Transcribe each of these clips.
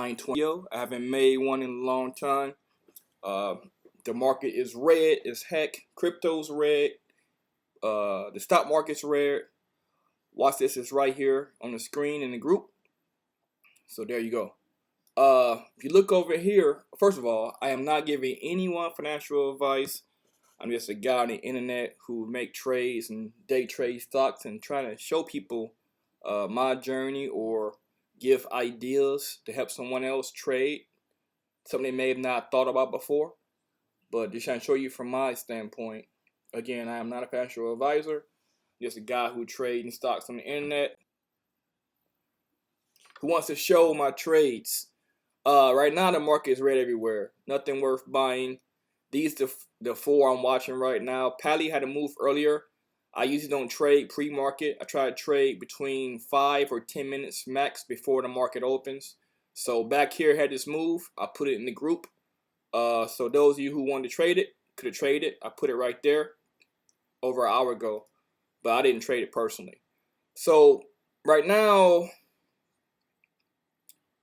920. I haven't made one in a long time. The market is red as heck. Crypto's red. The stock market's red. Watch this. It's right here on the screen in the group. So there you go. If you look over here, first of all, I am not giving anyone financial advice. I'm just a guy on the internet who make trades and day trade stocks and trying to show people my journey or give ideas to help someone else trade something they may have not thought about before. But just trying to show you from my standpoint. Again, I am not a financial advisor. Just a guy who trades in stocks on the internet who wants to show my trades. Right now the market is red everywhere. Nothing worth buying. These the four I'm watching right now. Pally had a move earlier. I usually don't trade pre-market. I try to trade between 5 or 10 minutes max before the market opens. So back here had this move. I put it in the group. So those of you who wanted to trade it could have traded it. I put it right there over an hour ago, but I didn't trade it personally. So right now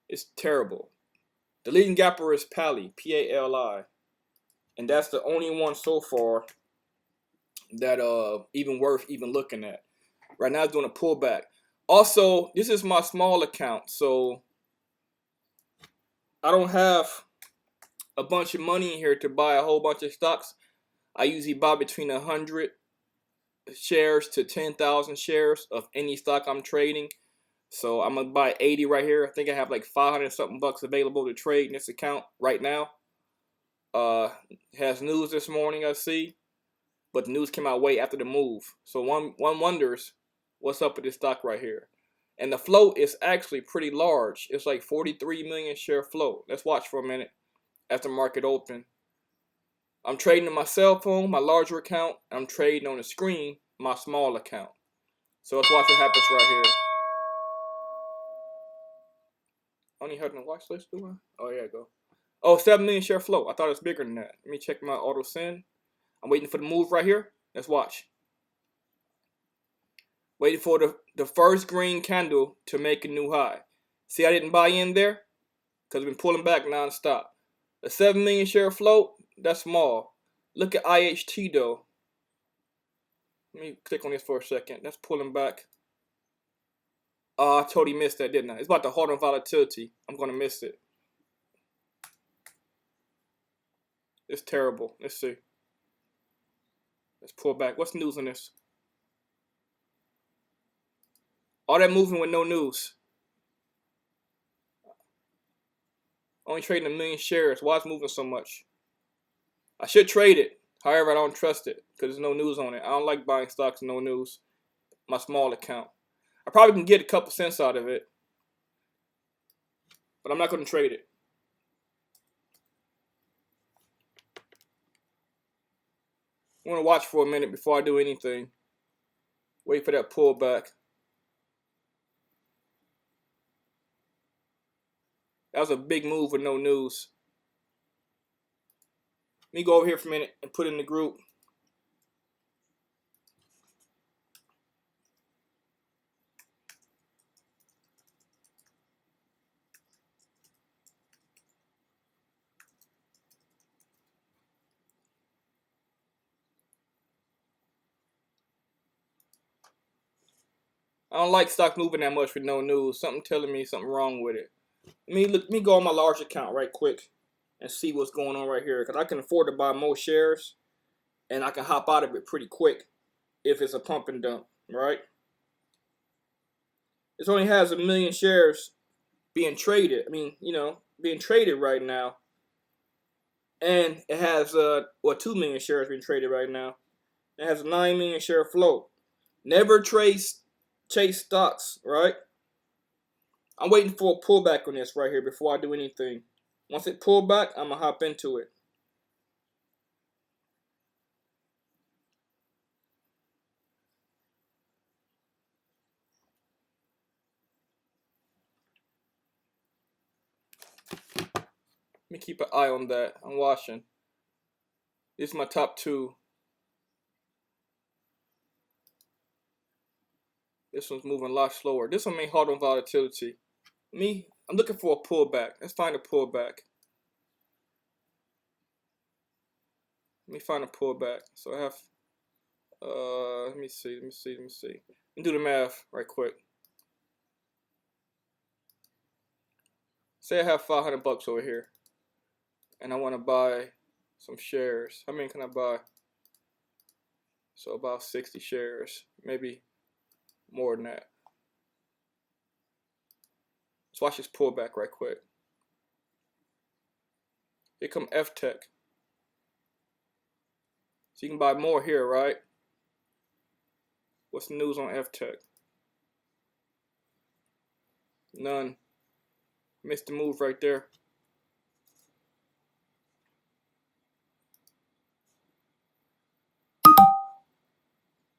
it's terrible. The leading gapper is Pally, P-A-L-I. And that's the only one so far that even worth even looking at. Right now it's doing a pullback. Also, this is my small account, so I don't have a bunch of money in here to buy a whole bunch of stocks. I usually buy between 100 shares to 10,000 shares of any stock I'm trading. So I'm gonna buy 80 right here. I think I have like 500 something bucks available to trade in this account right now. Has news this morning, I see, but the news came out way after the move. So one wonders what's up with this stock right here. And the float is actually pretty large. It's like 43 million share float. Let's watch for a minute after market open. I'm trading on my cell phone, my larger account. I'm trading on the screen, my small account. So let's watch what happens right here. Only heard on the watch list, do I? Oh, yeah, go. Oh, 7 million share float. I thought it was bigger than that. Let me check my auto send. I'm waiting for the move right here. Let's watch. Waiting for the first green candle to make a new high. See, I didn't buy in there because I've been pulling back non-stop. The 7 million share float, that's small. Look at IHT though. Let me click on this for a second. That's pulling back. Oh, I totally missed that, didn't I? It's about to hold on volatility. I'm going to miss it. It's terrible. Let's see. Let's pull back. What's the news on this? All that moving with no news. Only trading 1 million shares. Why is it moving so much? I should trade it. However, I don't trust it because there's no news on it. I don't like buying stocks with no news. My small account. I probably can get a couple cents out of it, but I'm not going to trade it. I want to watch for a minute before I do anything. Wait for that pullback. That was a big move with no news. Let me go over here for a minute and put it in the group. I don't like stocks moving that much with no news. Something telling me something wrong with it. Let me go on my large account right quick and see what's going on right here. Because I can afford to buy more shares. And I can hop out of it pretty quick if it's a pump and dump, right? This only has 1 million shares being traded. Being traded right now. And it has 2 million shares being traded right now. It has a 9 million share float. Never chase stocks, right? I'm waiting for a pullback on this right here before I do anything. Once it pull back, I'm gonna hop into it. Let me keep an eye on that. I'm watching. This is my top 2. This one's moving a lot slower. This one may hold on volatility. Let me I'm looking for a pullback. Let's find a pullback. Let me find a pullback. So I have, let me see. Let me do the math right quick. Say I have 500 bucks over here, and I want to buy some shares. How many can I buy? So about 60 shares, maybe more than that. Let's watch this pullback right quick. Here come F-Tech. So you can buy more here, right? What's the news on F-Tech? None. Missed the move right there.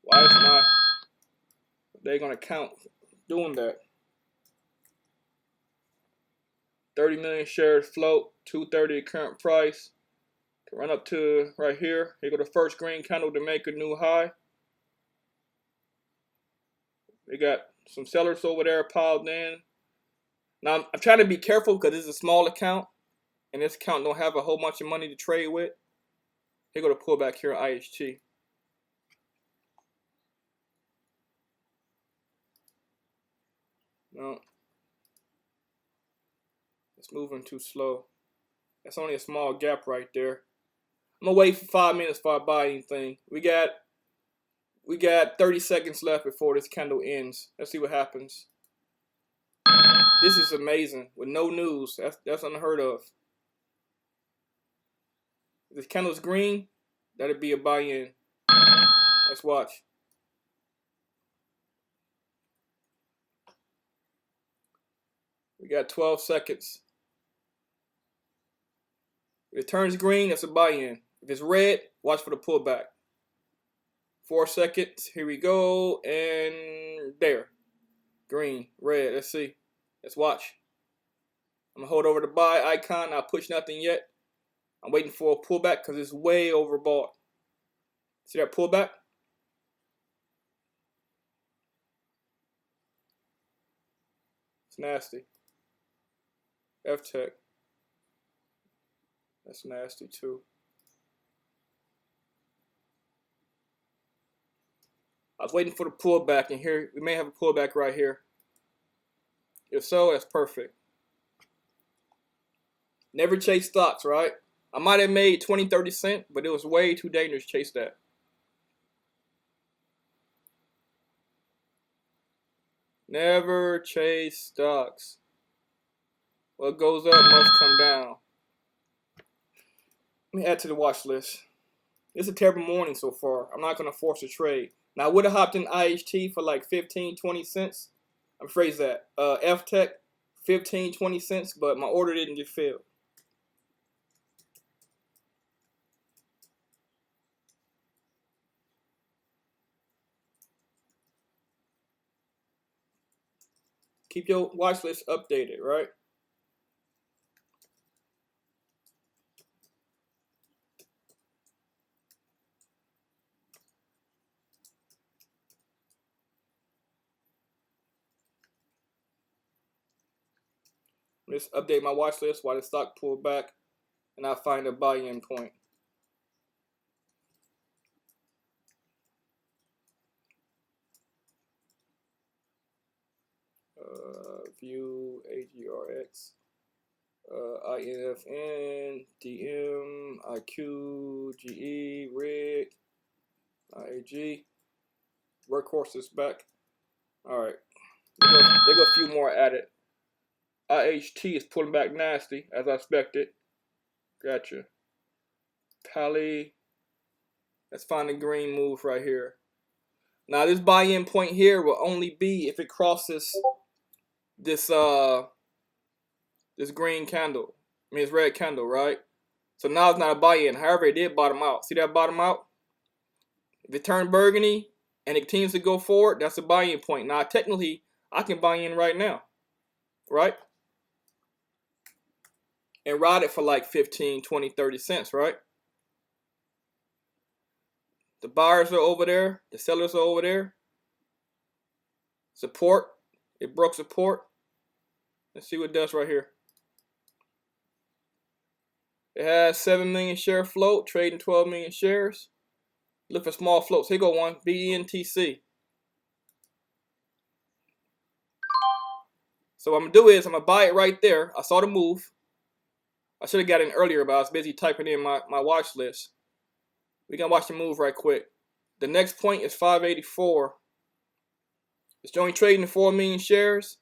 Why is my they gonna count doing that? 30 million shares float, 230 current price. Can run up to right here. Here go the first green candle to make a new high. They got some sellers over there piled in. Now I'm trying to be careful because this is a small account, and this account don't have a whole bunch of money to trade with. Here go the pullback here on IHT. No, it's moving too slow. That's only a small gap right there. I'm gonna wait for 5 minutes before I buy anything. We got 30 seconds left before this candle ends. Let's see what happens. This is amazing with no news. That's unheard of. If this candle's green, that'd be a buy-in. Let's watch. We got 12 seconds. If it turns green, that's a buy-in. If it's red, watch for the pullback. 4 seconds. Here we go. And there. Green, red. Let's see. Let's watch. I'm going to hold over the buy icon. Not push nothing yet. I'm waiting for a pullback because it's way overbought. See that pullback? It's nasty. F-Tech. That's nasty too. I was waiting for the pullback, and here we may have a pullback right here. If so, that's perfect. Never chase stocks, right? I might have made 20, 30 cents, but it was way too dangerous to chase that. Never chase stocks. What goes up must come down. Let me add to the watch list. It's a terrible morning so far. I'm not going to force a trade. Now, I would have hopped in IHT for like 15, 20 cents. I'm phrase that. F-Tech, 15, 20 cents, but my order didn't get filled. Keep your watch list updated, right? Let's update my watch list while the stock pulled back and I find a buy-in point. View AGRX, INFN, DM, IQ, GE, RIG, IAG. Workhorse is back. All right, they go a few more at it. IHT is pulling back nasty as I expected. Gotcha. Pally. Let's find the green move right here. Now this buy-in point here will only be if it crosses this this green candle. I mean, it's red candle, right? So now it's not a buy-in. However, it did bottom out. See that bottom out? If it turned burgundy and it continues to go forward, that's a buy-in point. Now, technically, I can buy in right now, right? And ride it for like 15, 20, 30 cents, right? The buyers are over there. The sellers are over there. Support. It broke support. Let's see what it does right here. It has 7 million share float, trading 12 million shares. Look for small floats. Here go one, BNTC. So what I'm gonna do is I'm gonna buy it right there. I saw the move. I should have got in earlier, but I was busy typing in my watch list. We're gonna watch the move right quick. The next point is 584. It's only trading 4 million shares.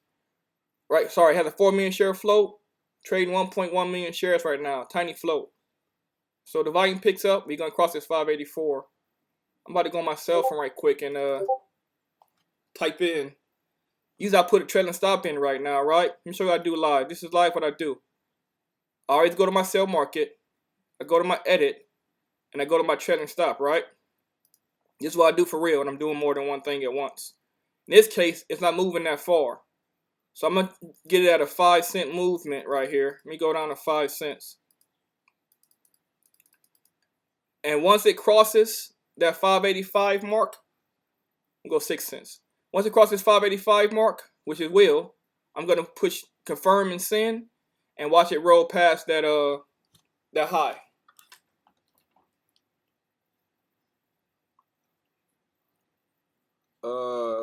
Right, sorry, it has a 4 million share float. Trading 1.1 million shares right now. Tiny float. So the volume picks up. We're gonna cross this 584. I'm about to go on my cell phone right quick and type in. Usually I put a trailing stop in right now, right? Let me show you how I do live. This is live what I do. I always go to my sell market. I go to my edit. And I go to my trailing stop, right? This is what I do for real, and I'm doing more than one thing at once. In this case, it's not moving that far. So I'm going to get it at a 5-cent movement right here. Let me go down to 5 cents. And once it crosses that 585 mark, I'll go 6 cents. Once it crosses 585 mark, which it will, I'm going to push confirm and send and watch it roll past that high.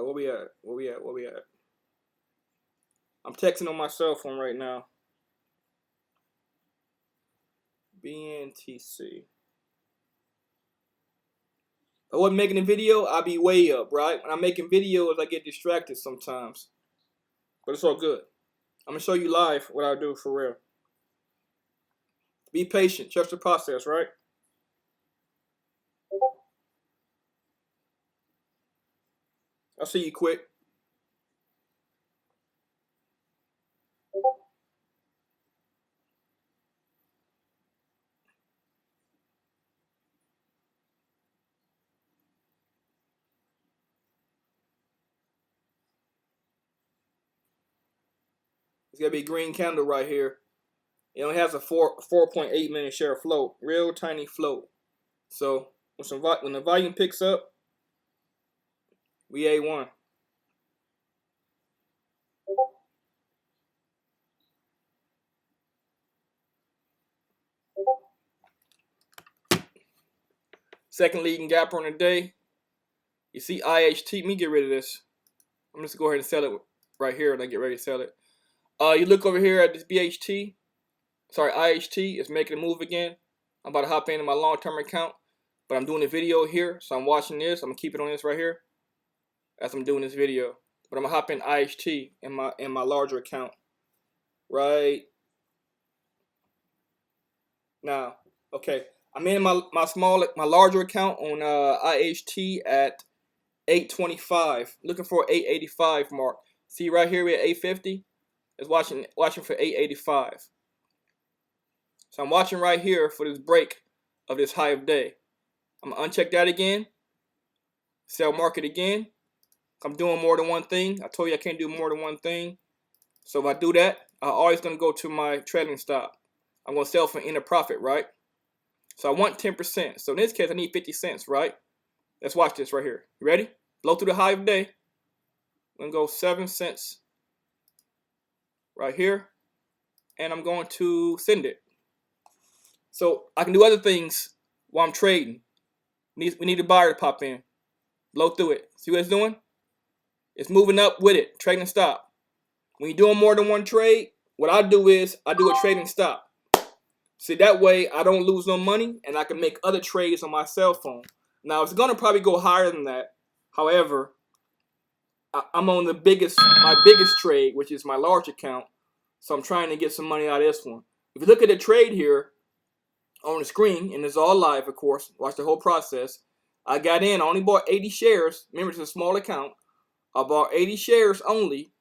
Where we at? I'm texting on my cell phone right now. BNTC. If I wasn't making a video, I'd be way up, right? When I'm making videos, I get distracted sometimes. But it's all good. I'm going to show you live what I do for real. Be patient. Trust the process, right? I'll see you quick. It's going to be a green candle right here. It only has a 4.8 million share float. Real tiny float. So when the volume picks up, we A1. Second leading gap on the day. You see IHT. Let me get rid of this. I'm just going to go ahead and sell it right here and I get ready to sell it. You look over here at this IHT. It's making a move again. I'm about to hop into my long-term account, but I'm doing a video here, so I'm watching this. I'm gonna keep it on this right here as I'm doing this video. But I'm gonna hop in IHT in my larger account right now. Okay, I'm in my larger account on IHT at 825. Looking for 885 mark. See right here we're at 850. It's watching for 885. So I'm watching right here for this break of this high of day. I'm going to uncheck that again. Sell market again. I'm doing more than one thing. I told you I can't do more than one thing. So if I do that, I'm always going to go to my trailing stop. I'm going to sell for inner profit, right? So I want 10%. So in this case, I need 50 cents, right? Let's watch this right here. You ready? Blow through the high of day. I'm going to go 7 cents right here. And I'm going to send it. So I can do other things while I'm trading. We need a buyer to pop in. Blow through it. See what it's doing? It's moving up with it. Trading stop. When you're doing more than one trade, what I do is I do a trading stop. See, that way I don't lose no money and I can make other trades on my cell phone. Now, it's going to probably go higher than that. However, I'm on my biggest trade, which is my large account. So I'm trying to get some money out of this one. If you look at the trade here on the screen, and it's all live, of course, watch the whole process. I got in, I only bought 80 shares. Remember, it's a small account. I bought 80 shares only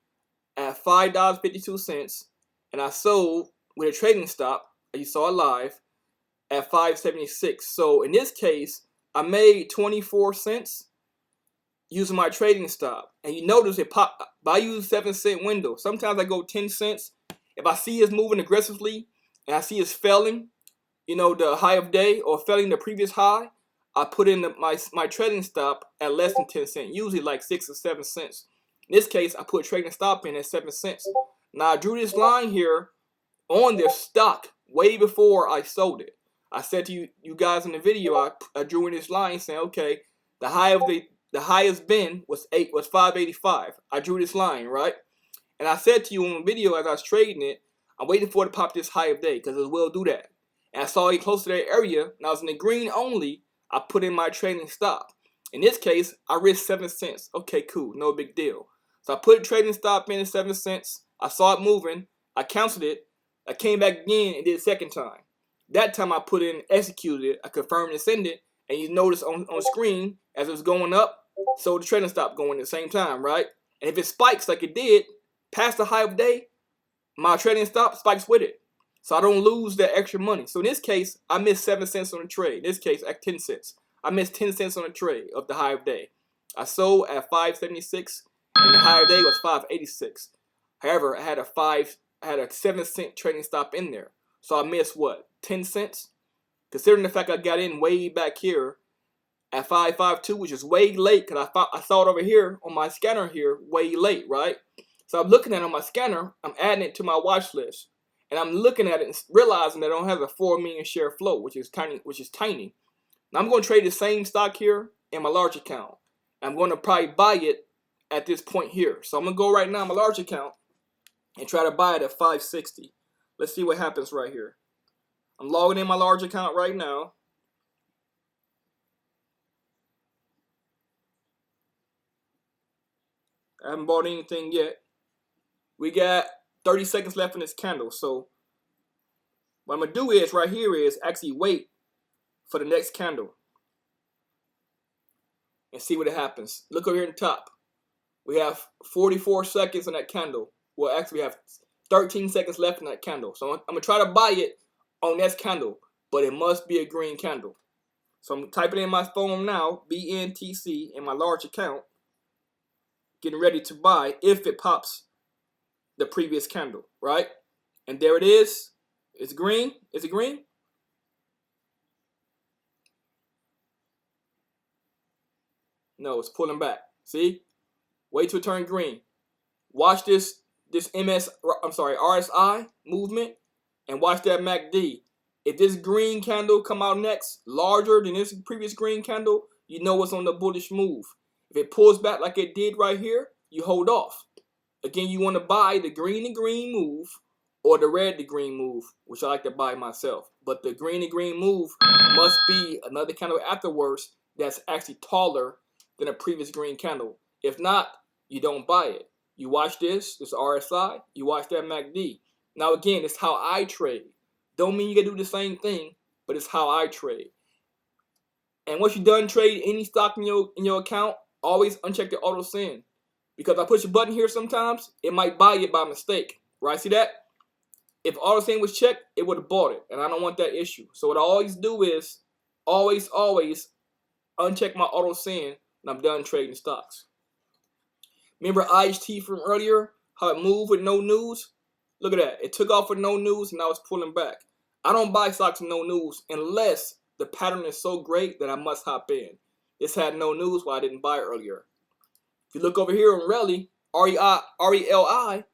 at $5.52, and I sold with a trading stop, as you saw it live, at $5.76. So in this case, I made 24 cents using my trading stop. And you notice it pop. I use 7-cent window. Sometimes I go 10 cents. If I see it's moving aggressively and I see it's failing, you know, the high of day or failing the previous high, I put in my trading stop at less than 10 cents, usually like 6 or 7 cents. In this case, I put a trading stop in at 7 cents. Now I drew this line here on their stock way before I sold it. I said to you guys in the video, I drew in this line saying, okay, the highest been was 585. I drew this line, right? And I said to you in the video as I was trading it, I'm waiting for it to pop this high of day because it will do that. And I saw it close to that area, and I was in the green only. I put in my trading stop. In this case, I risked 7 cents. Okay, cool, no big deal. So I put a trading stop in at 7 cents. I saw it moving. I canceled it. I came back again and did it a second time. That time I put in, executed it. I confirmed and sent it. And you notice on screen as it was going up, so the trading stop going at the same time, right? And if it spikes like it did, past the high of day, my trading stop spikes with it. So I don't lose that extra money. So in this case, I missed 7 cents on the trade. In this case, at 10 cents. I missed 10 cents on the trade of the high of day. I sold at 576 and the high of day was 586. However, I had a 7 cent trading stop in there. So I missed what? 10 cents? Considering the fact I got in way back here at 552, which is way late because I saw it over here on my scanner here way late, right? So I'm looking at it on my scanner, I'm adding it to my watch list, and I'm looking at it and realizing that I don't have a 4 million share float, which is tiny. Now I'm going to trade the same stock here in my large account. I'm going to probably buy it at this point here. So I'm going to go right now in my large account and try to buy it at 560. Let's see what happens right here. I'm logging in my large account right now. I haven't bought anything yet. We got 30 seconds left in this candle. So what I'm going to do is right here is actually wait for the next candle and see what happens. Look over here in the top. We have 44 seconds on that candle. Well, actually we have 13 seconds left in that candle. So I'm going to try to buy it on this candle, but it must be a green candle. So I'm typing in my phone now, BNTC, in my large account, getting ready to buy if it pops the previous candle, right? And there it is. It's green. Is it green? No, it's pulling back. See? Wait till it turn green. Watch this RSI movement and watch that MACD. If this green candle come out next, larger than this previous green candle, you know it's on the bullish move. If it pulls back like it did right here, you hold off. Again, you want to buy the green to green move or the red to green move, which I like to buy myself. But the green to green move must be another candle afterwards that's actually taller than a previous green candle. If not, you don't buy it. You watch this RSI, you watch that MACD. Now again, it's how I trade. Don't mean you gotta do the same thing, but it's how I trade. And once you're done trading any stock in your account, always uncheck the auto send. Because if I push a button here sometimes, it might buy it by mistake. Right? See that? If auto send was checked, it would have bought it. And I don't want that issue. So what I always do is always uncheck my auto send when I'm done trading stocks. Remember IHT from earlier? How it moved with no news? Look at that. It took off with no news and now it's pulling back. I don't buy stocks with no news unless the pattern is so great that I must hop in. This had no news why I didn't buy it earlier. If you look over here on Reli, RELI,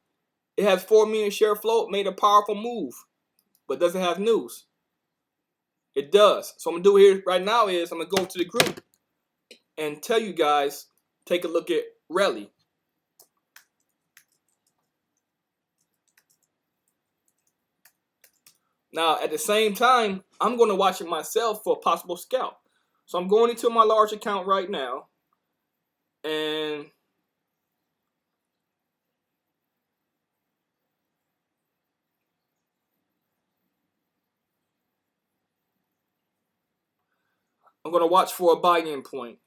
it has 4 million share float, made a powerful move, but doesn't have news. It does. So I'm going to do here right now is I'm going to go to the group and tell you guys, take a look at Reli. Now, at the same time, I'm going to watch it myself for a possible scalp. So I'm going into my large account right now. And I'm going to watch for a buy-in point.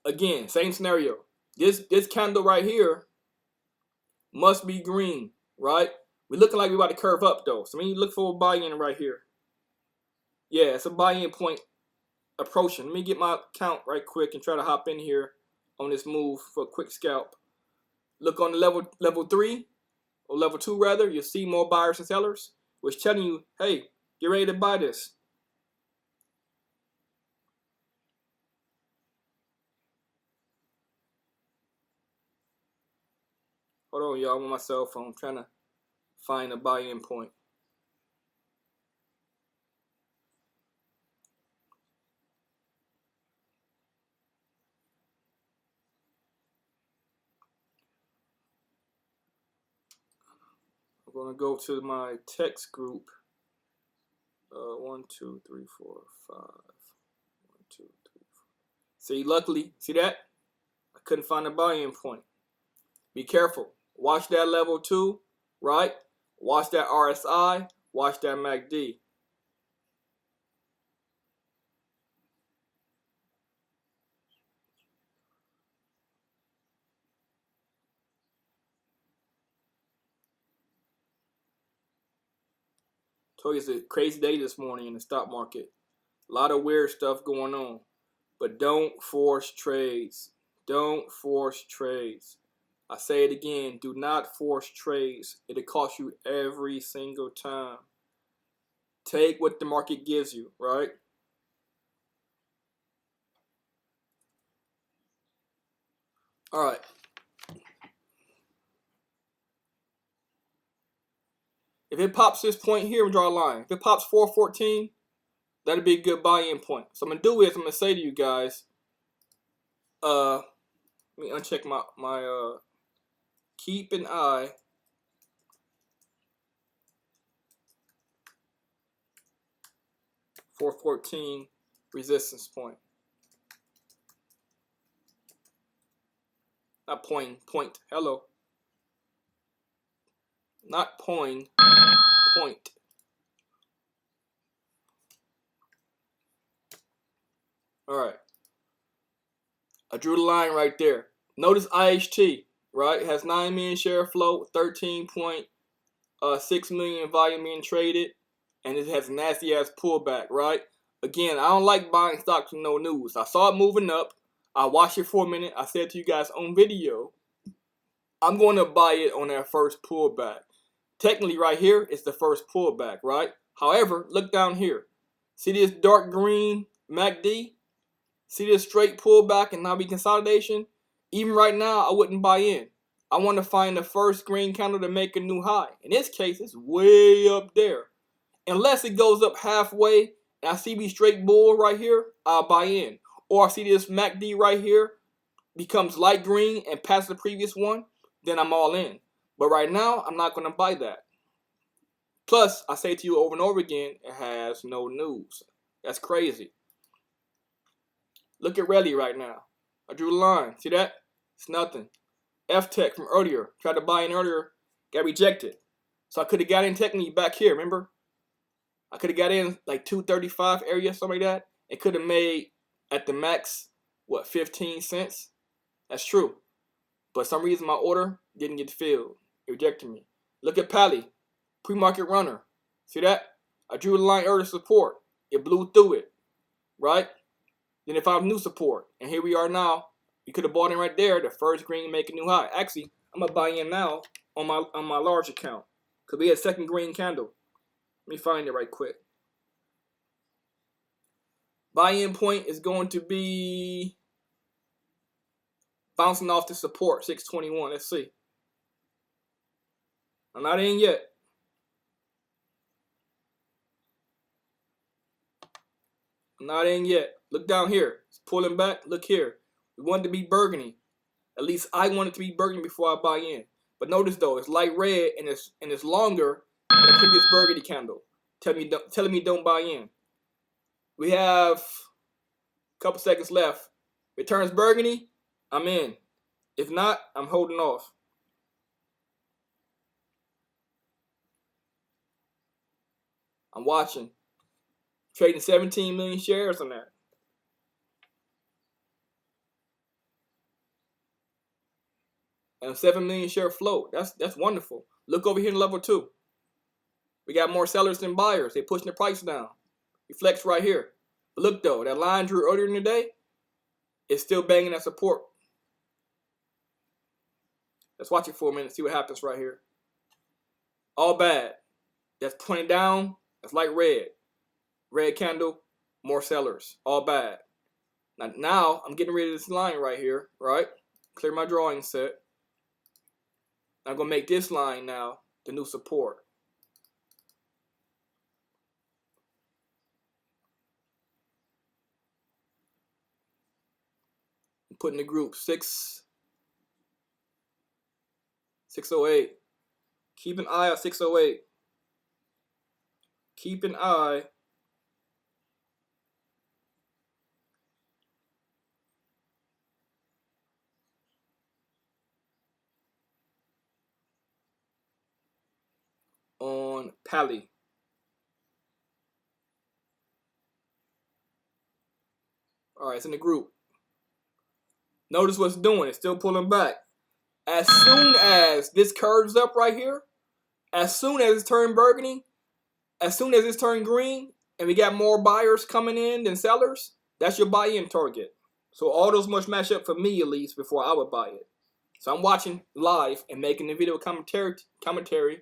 Again, same scenario. This candle right here must be green, right? We're looking like we're about to curve up, though. So when you look for a buy-in right here. Yeah, it's a buy-in point approaching. Let me get my account right quick and try to hop in here on this move for a quick scalp. Look on the level 3, or level 2 rather. You'll see more buyers and sellers, which telling you, hey, get ready to buy this. Hold on, y'all. I'm on my cell phone trying to find a buy-in point. I'm going to go to my text group. 1, 2, 3, 4, 5. 1, 2, 3, 4. See, luckily, see that? I couldn't find a buy-in point. Be careful. Watch that level 2, right? Watch that RSI. Watch that MACD. Told you it's a crazy day this morning in the stock market. A lot of weird stuff going on. But don't force trades. Don't force trades. I say it again. Do not force trades. It'll cost you every single time. Take what the market gives you, right? All right. If it pops this point here, we draw a line. If it pops 414, that'd be a good buy-in point. So I'm gonna do is I'm gonna say to you guys, let me uncheck my keep an eye for 414 resistance point. Not point. Hello. Not point. All right. I drew the line right there. Notice IHT, right? It has 9 million share float, 13.6 million volume being traded, and it has a nasty ass pullback, right? Again, I don't like buying stocks with no news. I saw it moving up. I watched it for a minute. I said to you guys on video, I'm going to buy it on that first pullback. Technically, right here, it's the first pullback, right? However, look down here. See this dark green MACD? See this straight pullback and now be consolidation? Even right now, I wouldn't buy in. I want to find the first green candle to make a new high. In this case, it's way up there. Unless it goes up halfway and I see me straight bull right here, I'll buy in. Or I see this MACD right here becomes light green and past the previous one, then I'm all in. But right now, I'm not going to buy that. Plus, I say to you over and over again, it has no news. That's crazy. Look at Relly right now. I drew the line. See that? It's nothing. F-Tech from earlier. Tried to buy in earlier. Got rejected. So I could have got in technically back here, remember? I could have got in like 235 area, something like that. It could have made at the max, what, 15 cents? That's true. But for some reason my order didn't get filled. It rejected me. Look at Pally. Pre-market runner. See that? I drew the line earlier support. It blew through it. Right? Then it found new support. And here we are now. You could have bought in right there. The first green make a new high. Actually, I'm going to buy in now on my large account. Because we had second green candle. Let me find it right quick. Buy-in point is going to be bouncing off the support, 621. Let's see. I'm not in yet. I'm not in yet. Look down here. It's pulling back. Look here. We want it to be burgundy. At least I want it to be burgundy before I buy in. But notice though, it's light red and it's longer than the previous burgundy candle. Telling me don't buy in. We have a couple seconds left. If it turns burgundy, I'm in. If not, I'm holding off. I'm watching. Trading 17 million shares on that. And 7 million share float. That's wonderful. Look over here in level 2. We got more sellers than buyers. They pushing the price down. Reflects right here. But look though, that line drew earlier in the day is still banging that support. Let's watch it for a minute, see what happens right here. All bad. That's pointing down. That's like red. Red candle, more sellers. All bad. Now I'm getting rid of this line right here, right? Clear my drawing set. I'm going to make this line now the new support. Put in the group 608. Keep an eye on 608. Keep an eye on Pally. All right, it's in the group. Notice what's doing. It's still pulling back. As soon as this curves up right here, as soon as it's turned burgundy, as soon as it's turned green, and we got more buyers coming in than sellers, that's your buy-in target. So all those must match up for me at least before I would buy it. So I'm watching live and making the video commentary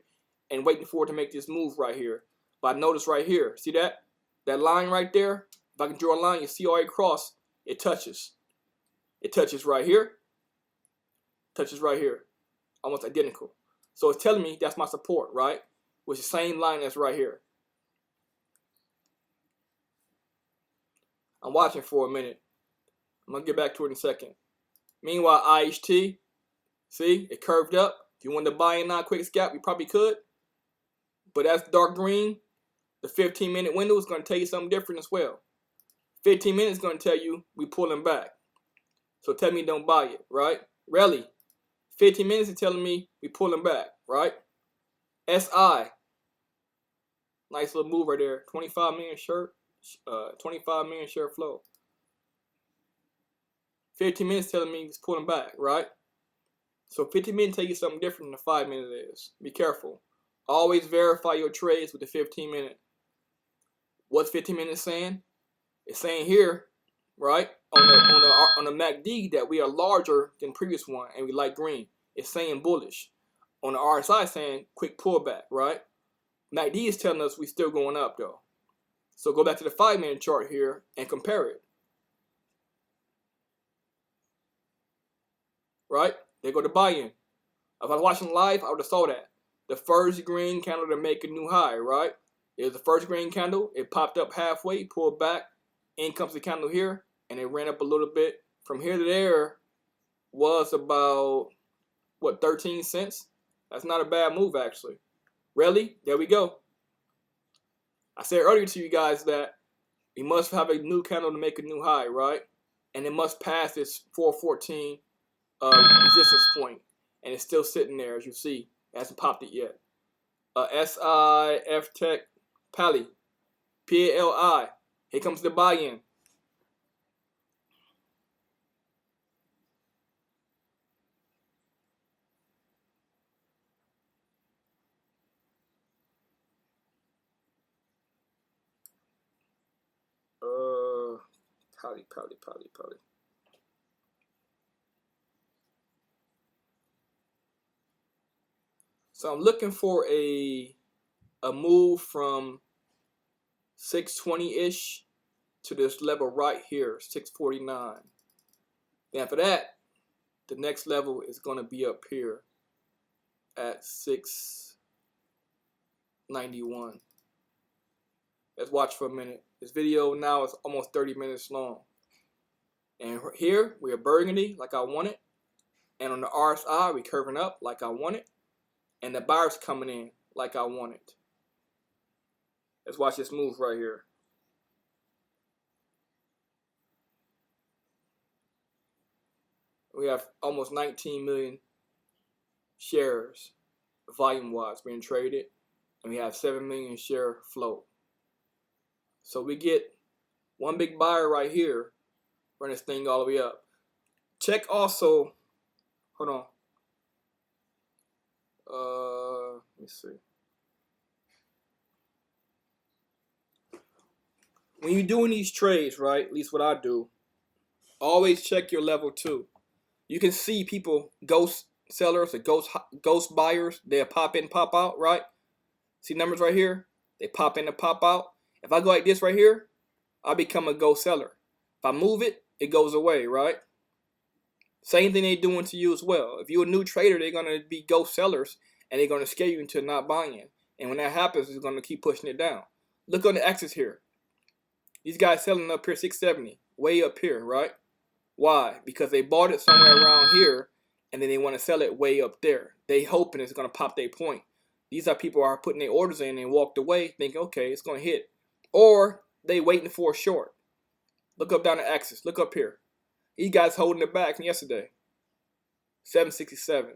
and waiting for it to make this move right here. But notice right here, see that? That line right there? If I can draw a line, you see all the way across, it touches. It touches right here. Touches right here. Almost identical. So it's telling me that's my support, right? Which is the same line that's right here. I'm watching for a minute. I'm going to get back to it in a second. Meanwhile, IHT, see, it curved up. If you wanted to buy in non-quick scalp, you probably could. But that's dark green. The 15-minute window is going to tell you something different as well. 15 minutes is going to tell you we pulling back. So tell me don't buy it, right? Really, 15 minutes is telling me we pulling back, right? SI, nice little move right there. 25 million share, 25 million share flow. 15 minutes telling me it's pulling back, right? So 15 minutes tell you something different than the 5 minute is. Be careful. Always verify your trades with the 15 minute. What's 15 minutes saying? It's saying here, right, on the MACD that we are larger than previous one and we like green. It's saying bullish. On the RSI saying quick pullback, right? MACD is telling us we still going up though. So go back to the 5 minute chart here and compare it. Right? There go the buy-in. If I was watching live, I would have saw that. The first green candle to make a new high, right? There's the first green candle. It popped up halfway, pulled back. In comes the candle here, and it ran up a little bit. From here to there was about, what, 13 cents? That's not a bad move, actually. Really? There we go. I said earlier to you guys that we must have a new candle to make a new high, right? And it must pass this 414 resistance point. And it's still sitting there, as you see. It hasn't popped it yet. SI, F-Tech, Pally, PALI. Here comes the buy-in. Pally. So I'm looking for a move from 620-ish to this level right here, 649. Then after that, the next level is going to be up here at 691. Let's watch for a minute. This video now is almost 30 minutes long. And here, we are burgundy like I want it. And on the RSI, we curving up like I want it. And the buyers coming in like I want it. Let's watch this move right here. We have almost 19 million shares volume-wise being traded. And we have 7 million share float. So we get one big buyer right here, run this thing all the way up. Check also, hold on. Let me see. When you're doing these trades, right, at least what I do, always check your level 2. You can see people, ghost sellers or ghost buyers, they'll pop in, pop out, right? See numbers right here? They pop in and pop out. If I go like this right here, I become a ghost seller. If I move it, it goes away, right? Same thing they're doing to you as well. If you're a new trader, they're going to be ghost sellers. and they're going to scare you into not buying. And when that happens, it's going to keep pushing it down. Look on the axis here. These guys selling up here 670, way up here, right? Why? Because they bought it somewhere around here, and then they want to sell it way up there. They hoping it's going to pop their point. These are people who are putting their orders in and walked away thinking, okay, it's going to hit. Or they waiting for a short. Look up down the axis. Look up here. These guys holding it back from yesterday. 767.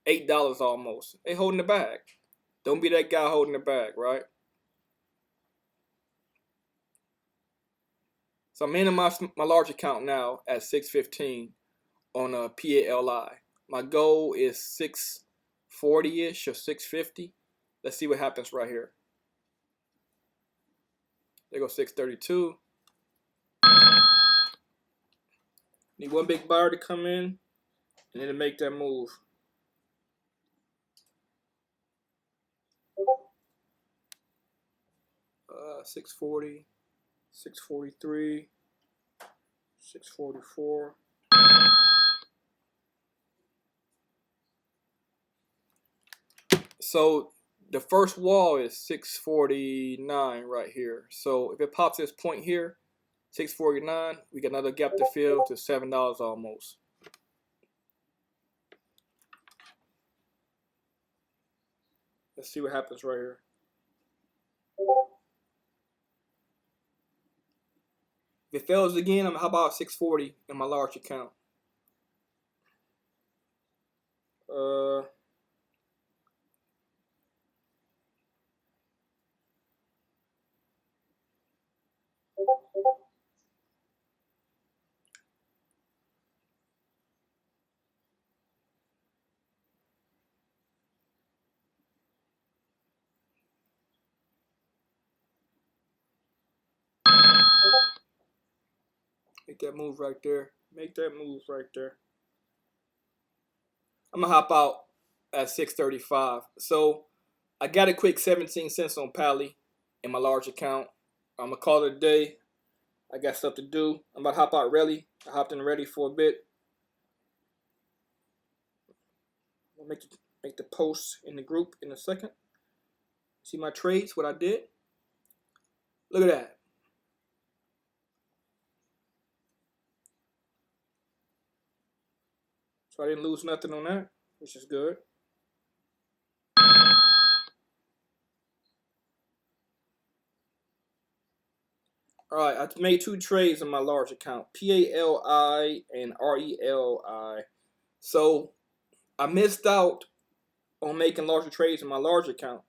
$8 almost. They holding it back. Don't be that guy holding it back, right? So I'm in my large account now at 615 on a PALI. My goal is 640-ish or 650. Let's see what happens right here. There goes 632. Need one big buyer to come in and then to make that move. Uh, 640, 643, 644. So the first wall is 649 right here. So if it pops this point here, 649, we got another gap to fill to $7 almost. Let's see what happens right here. If it fails again, how about 640 in my large account? Make that move right there. Make that move right there. I'm gonna hop out at 635. So I got a quick 17 cents on Pally in my large account. I'm gonna call it a day. I got stuff to do. I'm about to hop out ready. I hopped in ready for a bit. I'll make the post in the group in a second. See my trades, what I did? Look at that. So I didn't lose nothing on that, which is good. All right, I made two trades in my large account, PALI and RELI. So I missed out on making larger trades in my large account.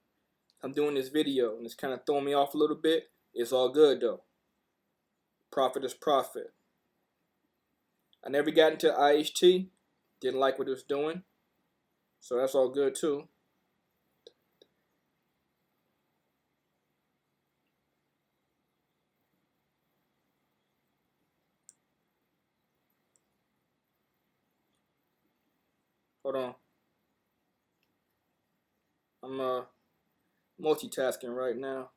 I'm doing this video, and it's kind of throwing me off a little bit. It's all good, though. Profit is profit. I never got into IHT. Didn't like what it was doing. So that's all good, too. Hold on. I'm multitasking right now.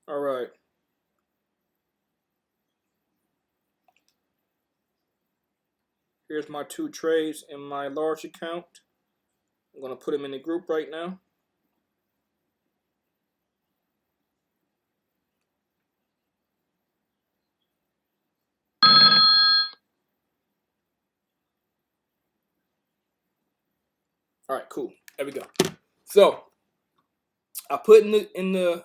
All right. Here's my two trades in my large account. I'm going to put them in the group right now. All right, cool. There we go. So I put in the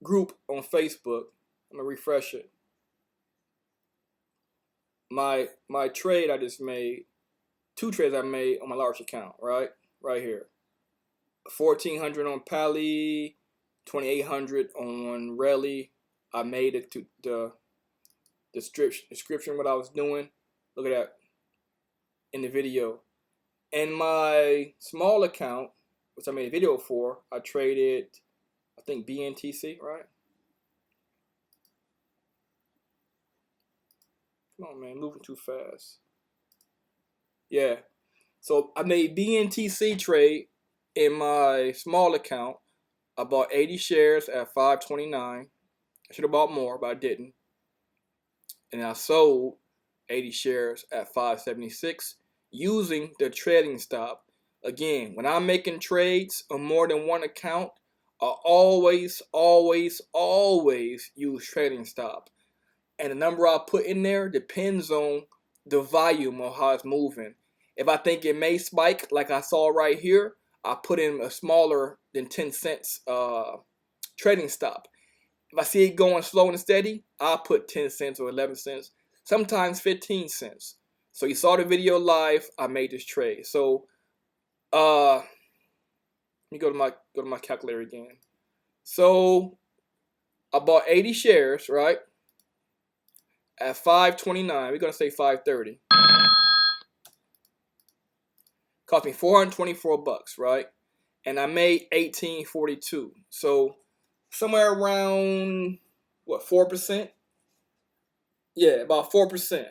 group on Facebook. I'm gonna refresh it. My trade I just made, two trades I made on my large account, right here. 1,400 on Pally, 2,800 on Rally. I made it to the description what I was doing. Look at that in the video. And my small account, which I made a video for, I traded, I think BNTC, right? Come on, man, moving too fast. Yeah. So I made BNTC trade in my small account. I bought 80 shares at 5.29. I should have bought more, but I didn't. And I sold 80 shares at 5.76 using the trading stop. Again, when I'm making trades on more than one account, I always use trading stop. And the number I put in there depends on the volume of how it's moving. If I think it may spike, like I saw right here, I put in a smaller than 10 cents trading stop. If I see it going slow and steady, I'll put 10 cents or 11 cents, sometimes 15 cents. So you saw the video live, I made this trade. So let me go to my calculator again. So I bought 80 shares, right? At 5.29, we're gonna say 5.30. Cost me 424 bucks, right? And I made 18.42. So somewhere around what, 4%? Yeah, about 4%.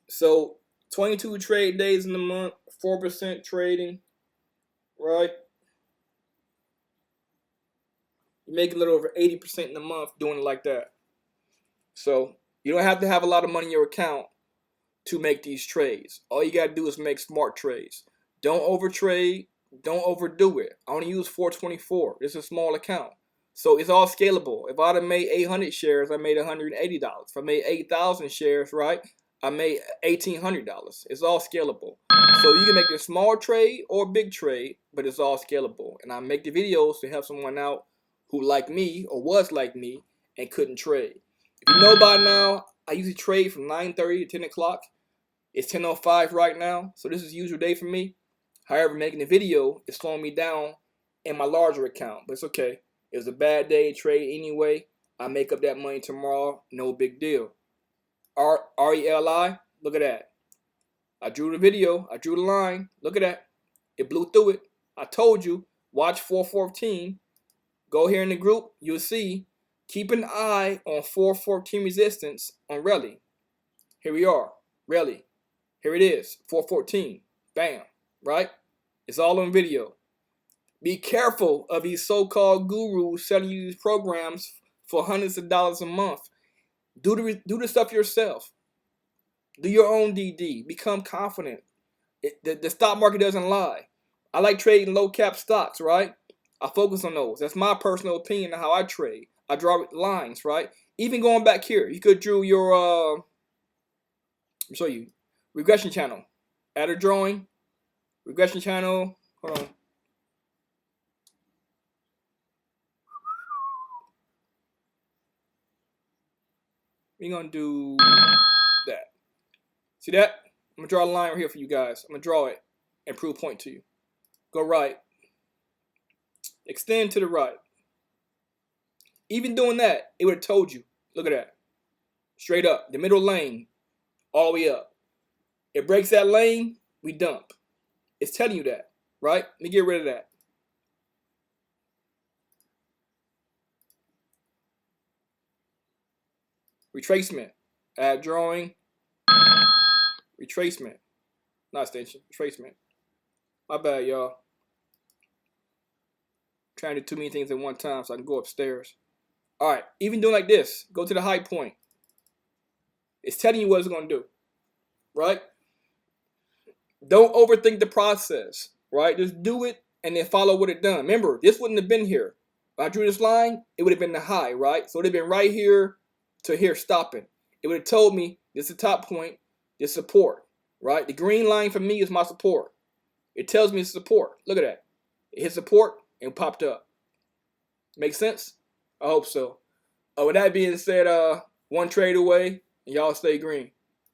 So 22 trade days in the month, 4% trading, right? You make a little over 80% in a month doing it like that. So you don't have to have a lot of money in your account to make these trades. All you gotta do is make smart trades. Don't overtrade, don't overdo it. I only use 424. This is a small account. So it's all scalable. If I'd have made 800 shares, I made $180. If I made 8,000 shares, right, I made $1,800. It's all scalable. So you can make a small trade or a big trade, but it's all scalable. And I make the videos to help someone out who like me or was like me and couldn't trade. If you know by now, I usually trade from 9:30 to 10 o'clock. It's 10:05 right now, so this is a usual day for me. However, making the video is slowing me down in my larger account, but it's okay. It was a bad day to trade anyway. I make up that money tomorrow, no big deal. RELI, look at that. I drew the video, I drew the line, look at that. It blew through it. I told you, watch 414. Go here in the group, you'll see. Keep an eye on 414 resistance on Rally. Here we are, Rally. Here it is, 414. Bam, right? It's all on video. Be careful of these so-called gurus selling you these programs for hundreds of dollars a month. Do the stuff yourself. Do your own DD. Become confident. The stock market doesn't lie. I like trading low-cap stocks, right? I focus on those. That's my personal opinion of how I trade. I draw lines, right? Even going back here, you could draw your, let me show you, regression channel. Add a drawing, regression channel, hold on. We're gonna do that. See that? I'm gonna draw a line right here for you guys. I'm gonna draw it and prove a point to you. Go right. Extend to the right. Even doing that, it would have told you. Look at that. Straight up. The middle lane. All the way up. It breaks that lane, we dump. It's telling you that, right? Let me get rid of that. Retracement. Add drawing. Retracement. Not extension. Retracement. My bad, y'all. Trying to do too many things at one time so I can go upstairs. Alright, even doing like this, go to the high point. It's telling you what it's going to do. Right? Don't overthink the process. Right? Just do it and then follow what it done. Remember, this wouldn't have been here. If I drew this line, it would have been the high, right? So it would have been right here to here stopping. It would have told me this is the top point, this support. Right? The green line for me is my support. It tells me it's support. Look at that. It hit support and popped up. Make sense? I hope so. With that being said, one trade away, and y'all stay green.